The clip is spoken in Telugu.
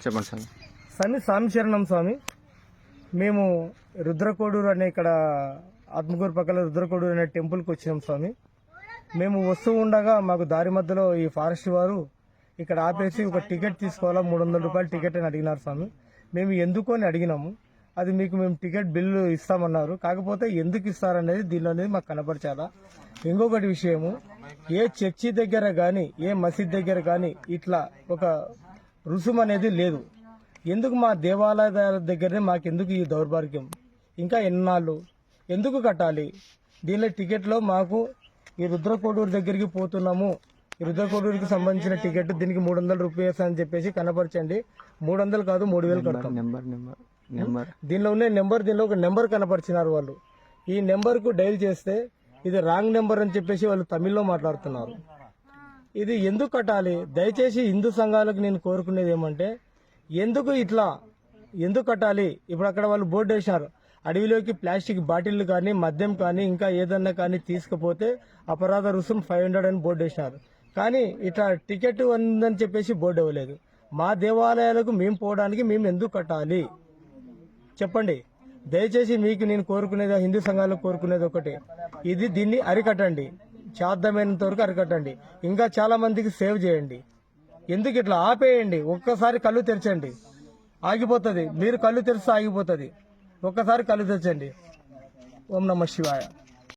చెప్పండి సార్. స్వామి శరణం స్వామి. మేము రుద్రకోడూరు అనే ఇక్కడ ఆత్మకూరు పక్కన రుద్రకోడూరు అనే టెంపుల్కి వచ్చినాం స్వామి. మేము వస్తూ ఉండగా మాకు దారి మధ్యలో ఈ ఫారెస్ట్ వారు ఇక్కడ ఆపేసి ఒక టికెట్ తీసుకోవాలా, 300 రూపాయలు టికెట్ అని అడిగినారు స్వామి. మేము ఎందుకు అని అడిగినాము. అది మీకు మేము టికెట్ బిల్లు ఇస్తామన్నారు. కాకపోతే ఎందుకు ఇస్తారనేది దీనిలో అనేది మాకు కనపరచాలా. ఇంకొకటి విషయము, ఏ చర్చి దగ్గర కానీ ఏ మసీద్ దగ్గర కానీ ఇట్లా ఒక రుసుము అనేది లేదు. ఎందుకు మా దేవాలయాల దగ్గరనే మాకెందుకు ఈ దౌర్భాగ్యం? ఇంకా ఎన్నాళ్ళు ఎందుకు కట్టాలి? దీనిలో టికెట్లో మాకు ఈ రుద్రకోడూరు దగ్గరికి పోతున్నాము, ఈ రుద్రకోడూరుకి సంబంధించిన టికెట్ దీనికి 300 రూపాయలు అని చెప్పేసి కనపరచండి. 300 కాదు 3000 కడతాం. దీనిలో ఉన్న నెంబర్, దీనిలో ఒక నెంబర్ కనపరిచినారు వాళ్ళు. ఈ నెంబర్కు డైల్ చేస్తే ఇది రాంగ్ నెంబర్ అని చెప్పేసి వాళ్ళు తమిళ్లో మాట్లాడుతున్నారు. ఇది ఎందుకు కట్టాలి? దయచేసి హిందూ సంఘాలకు నేను కోరుకునేది ఏమంటే, ఎందుకు కట్టాలి? ఇప్పుడు అక్కడ వాళ్ళు బోర్డు వేసినారు, అడవిలోకి ప్లాస్టిక్ బాటిళ్లు కానీ మద్యం కానీ ఇంకా ఏదన్నా కానీ తీసుకుపోతే అపరాధ రుసుం 500 అని బోర్డు వేసినారు. కానీ ఇట్లా టికెట్ ఉందని చెప్పేసి బోర్డు ఇవ్వలేదు. మా దేవాలయాలకు మేము పోవడానికి మేము ఎందుకు కట్టాలి చెప్పండి. దయచేసి మీకు నేను కోరుకునేది, హిందూ సంఘాలకు కోరుకునేది ఒకటి, దీన్ని అరికట్టండి, సాధ్యమైనంత వరకు అరికట్టండి. ఇంకా చాలా మందికి సేవ్ చేయండి. ఎందుకు ఇట్లా ఆపేయండి? ఒక్కసారి కళ్ళు తెరచండి, ఆగిపోతుంది. మీరు కళ్ళు తెరిస్తే ఆగిపోతుంది. ఒక్కసారి కళ్ళు తెరచండి. ఓం నమః శివాయ.